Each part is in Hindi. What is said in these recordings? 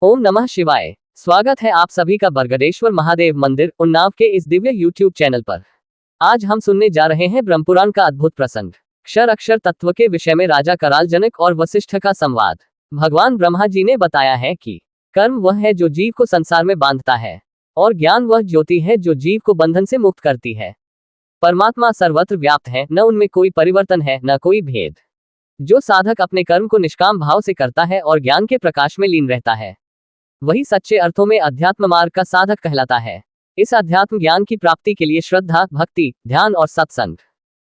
ओम नमः शिवाय। स्वागत है आप सभी का बरगदेश्वर महादेव मंदिर उन्नाव के इस दिव्य यूट्यूब चैनल पर। आज हम सुनने जा रहे हैं ब्रह्मपुराण का अद्भुत प्रसंग, क्षर अक्षर तत्व के विषय में राजा कराल जनक और वशिष्ठ का संवाद। भगवान ब्रह्मा जी ने बताया है कि कर्म वह है जो जीव को संसार में बांधता है और ज्ञान वह ज्योति है जो जीव को बंधन से मुक्त करती है। परमात्मा सर्वत्र व्याप्त है, न उनमें कोई परिवर्तन है न कोई भेद। जो साधक अपने कर्म को निष्काम भाव से करता है और ज्ञान के प्रकाश में लीन रहता है, वही सच्चे अर्थों में अध्यात्म मार्ग का साधक कहलाता है। इस अध्यात्म ज्ञान की प्राप्ति के लिए श्रद्धा, भक्ति, ध्यान और सत्संग,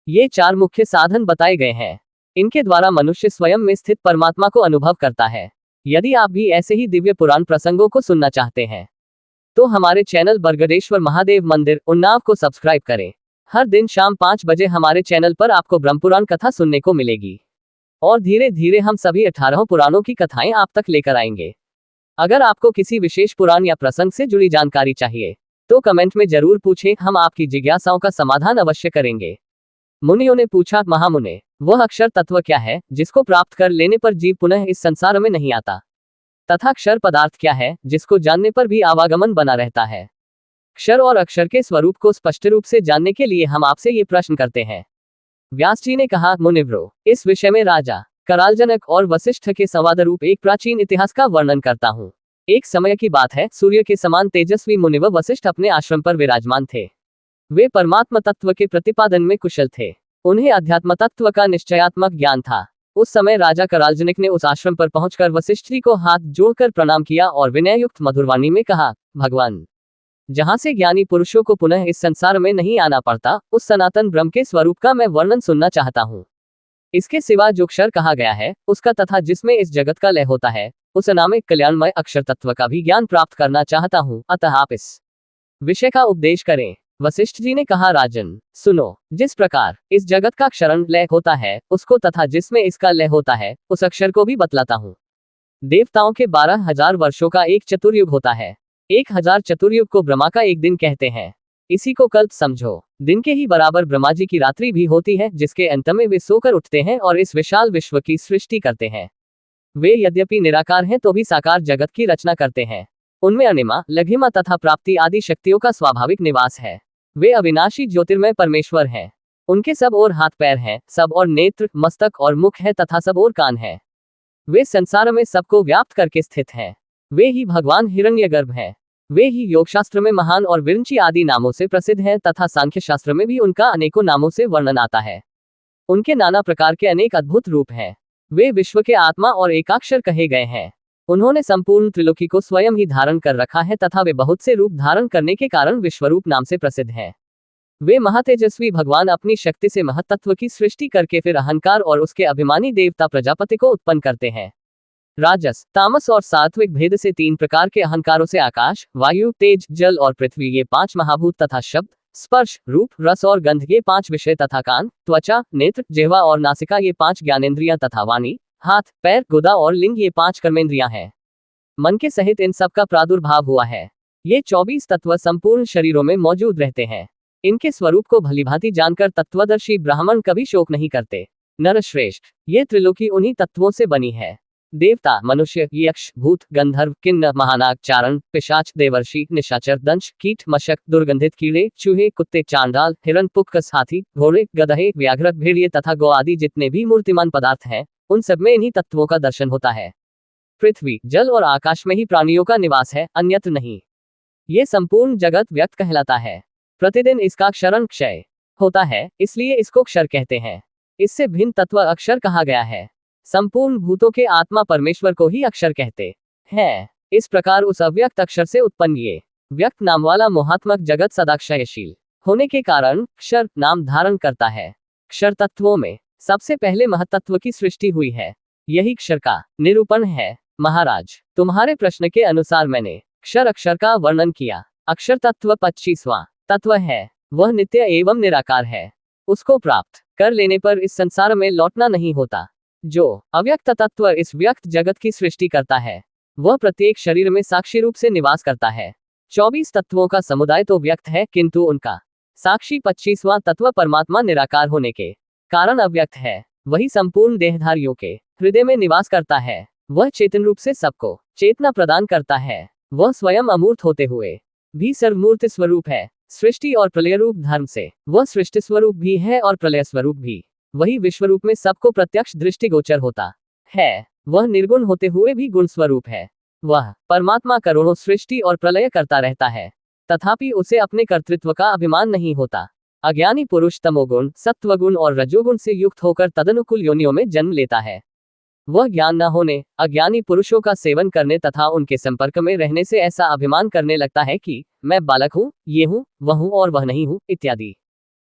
ये चार मुख्य साधन बताए गए हैं। इनके द्वारा मनुष्य स्वयं में स्थित परमात्मा को अनुभव करता है। यदि आप भी ऐसे ही दिव्य पुराण प्रसंगों को सुनना चाहते हैं तो हमारे चैनल बरगदेश्वर महादेव मंदिर उन्नाव को सब्सक्राइब करें। हर दिन शाम 5 बजे हमारे चैनल पर आपको ब्रह्मपुराण कथा सुनने को मिलेगी और धीरे धीरे हम सभी 18 पुराणों की कथाएं आप तक लेकर आएंगे। अगर आपको किसी विशेष पुराण या प्रसंग से जुड़ी जानकारी चाहिए तो कमेंट में जरूर पूछें, हम आपकी जिज्ञासाओं का समाधान अवश्य करेंगे। मुनियों ने पूछा, महामुने, वह अक्षर तत्व क्या है जिसको प्राप्त कर लेने पर जीव पुनः इस संसार में नहीं आता? तथा क्षर पदार्थ क्या है जिसको जानने पर भी आवागमन बना रहता है? क्षर और अक्षर के स्वरूप को स्पष्ट रूप से जानने के लिए हम आपसे ये प्रश्न करते हैं। व्यास जी ने कहा, मुनिव्रो, इस विषय में राजा कराल जनक और वशिष्ठ के संवाद रूप एक प्राचीन इतिहास का वर्णन करता हूँ। एक समय की बात है, सूर्य के समान तेजस्वी मुनिव वशिष्ठ अपने आश्रम पर विराजमान थे। वे परमात्मा तत्व के प्रतिपादन में कुशल थे। उन्हें अध्यात्म तत्व का निश्चयात्मक ज्ञान था। उस समय राजा कराल जनक ने उस आश्रम पर पहुंचकर वशिष्ठ जी को हाथ जोड़कर प्रणाम किया और विनययुक्त मधुरवाणी में कहा, भगवान, जहां से ज्ञानी पुरुषों को पुनः इस संसार में नहीं आना पड़ता, उस सनातन ब्रह्म के स्वरूप का मैं वर्णन सुनना चाहता हूँ। इसके सिवा जो क्षर कहा गया है उसका तथा जिसमें इस जगत का लय होता है, उस अनामिक कल्याणमय अक्षर तत्व का भी ज्ञान प्राप्त करना चाहता हूँ, अतः आप इस विषय का उपदेश करें। वशिष्ठ जी ने कहा, राजन, सुनो, जिस प्रकार इस जगत का क्षरण लय होता है उसको तथा जिसमें इसका लय होता है उस अक्षर को भी बतलाता हूँ। देवताओं के 12,000 वर्षों का एक चतुर्युग होता है। 1000 चतुर्युग को ब्रह्मा का एक दिन कहते हैं। इसी को कल्प समझो। दिन के ही बराबर ब्रह्मा जी की रात्रि भी होती है, जिसके अंत में वे सोकर उठते हैं और इस विशाल विश्व की सृष्टि करते हैं। वे यद्यपि निराकार हैं तो भी साकार जगत की रचना करते हैं। उनमें अनिमा, लघिमा तथा प्राप्ति आदि शक्तियों का स्वाभाविक निवास है। वे अविनाशी ज्योतिर्मय परमेश्वर हैं। उनके सब और हाथ पैर हैं, सब और नेत्र, मस्तक और मुख है तथा सब और कान है। वे संसार में सबको व्याप्त करके स्थित हैं। वे ही भगवान हिरण्यगर्भ हैं। वे ही योग शास्त्र में महान और विरंची आदि नामों से प्रसिद्ध हैं तथा सांख्य शास्त्र में भी उनका अनेकों नामों से वर्णन आता है। उनके नाना प्रकार के अनेक अद्भुत रूप हैं। वे विश्व के आत्मा और एकाक्षर कहे गए हैं। उन्होंने संपूर्ण त्रिलोकी को स्वयं ही धारण कर रखा है तथा वे बहुत से रूप धारण करने के कारण विश्वरूप नाम से प्रसिद्ध हैं। वे महातेजस्वी भगवान अपनी शक्ति से महत्त्व की सृष्टि करके फिर अहंकार और उसके अभिमानी देवता प्रजापति को उत्पन्न करते हैं। राजस, तामस और सात्विक भेद से 3 प्रकार के अहंकारों से आकाश, वायु, तेज, जल और पृथ्वी ये 5 महाभूत तथा शब्द, स्पर्श, रूप, रस और गंध ये 5 विषय तथा कान, त्वचा, नेत्र, जिह्वा और नासिका ये 5 ज्ञानेंद्रियां तथा वाणी, हाथ, पैर, गुदा और लिंग ये 5 कर्मेंद्रियां हैं। मन के सहित इन सब का प्रादुर्भाव हुआ है। ये 24 तत्व संपूर्ण शरीरों में मौजूद रहते हैं। इनके स्वरूप को भलीभांति जानकर तत्वदर्शी ब्राह्मण कभी शोक नहीं करते। नरश्रेष्ठ, ये त्रिलोकी उन्हीं तत्वों से बनी है। देवता, मनुष्य, यक्ष, भूत, गंधर्व, किन्नर, महानाग, चारण, पिशाच, देवर्षि, निशाचर, दंश, कीट, मशक, दुर्गंधित कीड़े, चूहे, कुत्ते, चांडाल, हिरण, पुक्कस, हाथी, घोड़े, गधे, व्याघ्र, भेड़िए तथा गौ आदि जितने भी मूर्तिमान पदार्थ हैं, उन सब में इन्हीं तत्वों का दर्शन होता है। पृथ्वी, जल और आकाश में ही प्राणियों का निवास है, अन्यत्र नहीं। ये संपूर्ण जगत व्यक्त कहलाता है। प्रतिदिन इसका क्षरण क्षय होता है, इसलिए इसको क्षर कहते हैं। इससे भिन्न तत्व अक्षर कहा गया है। संपूर्ण भूतों के आत्मा परमेश्वर को ही अक्षर कहते हैं। इस प्रकार उस अव्यक्त अक्षर से उत्पन्न ये व्यक्त नाम वाला मोहात्मक जगत सदा क्षयशील होने के कारण क्षर नाम धारण करता है। क्षर तत्वों में सबसे पहले महत्त्व की सृष्टि हुई है। यही क्षर का निरूपण है। महाराज, तुम्हारे प्रश्न के अनुसार मैंने क्षर अक्षर का वर्णन किया। अक्षर तत्व 25वां तत्व है। वह नित्य एवं निराकार है। उसको प्राप्त कर लेने पर इस संसार में लौटना नहीं होता। जो अव्यक्त तत्व इस व्यक्त जगत की सृष्टि करता है, वह प्रत्येक शरीर में साक्षी रूप से निवास करता है। 24 तत्वों का समुदाय तो व्यक्त है, किंतु उनका साक्षी 25वां तत्व परमात्मा निराकार होने के कारण अव्यक्त है। वही संपूर्ण देहधारियों के हृदय में निवास करता है। वह चेतन रूप से सबको चेतना प्रदान करता है। वह स्वयं अमूर्त होते हुए भी सर्वमूर्त स्वरूप है। सृष्टि और प्रलय रूप धर्म से वह सृष्टि स्वरूप भी है और प्रलय स्वरूप भी। वही विश्वरूप में सबको प्रत्यक्ष दृष्टिगोचर होता है। वह निर्गुण होते हुए भी गुण स्वरूप है। वह परमात्मा करोड़ों सृष्टि और प्रलय करता रहता है, तथापि उसे अपने कर्तृत्व का अभिमान नहीं होता। अज्ञानी पुरुष तमोगुण, सत्वगुण और रजोगुण से युक्त होकर तदनुकूल योनियों में जन्म लेता है। वह ज्ञान न होने, अज्ञानी पुरुषों का सेवन करने तथा उनके संपर्क में रहने से ऐसा अभिमान करने लगता है कि मैं बालक हूँ, ये हूँ, वह हूँ और वह नहीं हूँ इत्यादि।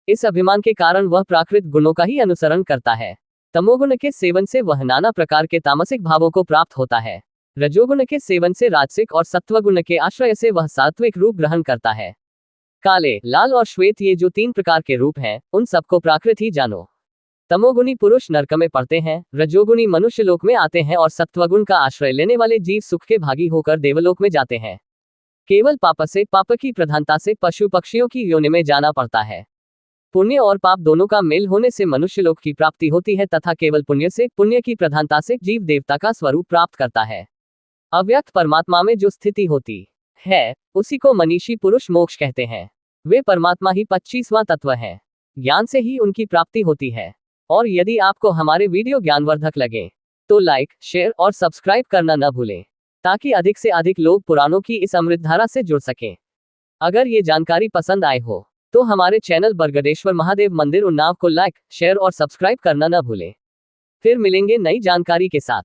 इस अभिमान के कारण वह प्राकृत गुणों का ही अनुसरण करता है। तमोगुण के सेवन से वह नाना प्रकार के तामसिक भावों को प्राप्त होता है। रजोगुण के सेवन से राजसिक और सत्वगुण के आश्रय से वह सात्विक रूप ग्रहण करता है। काले, लाल और श्वेत ये जो 3 प्रकार के रूप हैं, उन सबको प्राकृत ही जानो। तमोगुणी पुरुष नरक में पड़ते हैं, रजोगुणी मनुष्य लोक में आते हैं और सत्वगुण का आश्रय लेने वाले जीव सुख के भागी होकर देवलोक में जाते हैं। केवल पाप की प्रधानता से पशु पक्षियों की योनि में जाना पड़ता है। पुण्य और पाप दोनों का मेल होने से मनुष्य लोक की प्राप्ति होती है तथा केवल पुण्य की प्रधानता से जीव देवता का स्वरूप प्राप्त करता है। अव्यक्त परमात्मा में जो स्थिति होती है, उसी को मनीषी पुरुष मोक्ष कहते हैं। वे परमात्मा ही 25वां तत्व है। ज्ञान से ही उनकी प्राप्ति होती है। और यदि आपको हमारे वीडियो ज्ञानवर्धक लगे तो लाइक, शेयर और सब्सक्राइब करना न भूलें, ताकि अधिक से अधिक लोग पुराणों की इस अमृतधारा से जुड़ सकें। अगर ये जानकारी पसंद आए हो तो हमारे चैनल बरगदेश्वर महादेव मंदिर उन्नाव को लाइक, शेयर और सब्सक्राइब करना न भूलें। फिर मिलेंगे नई जानकारी के साथ।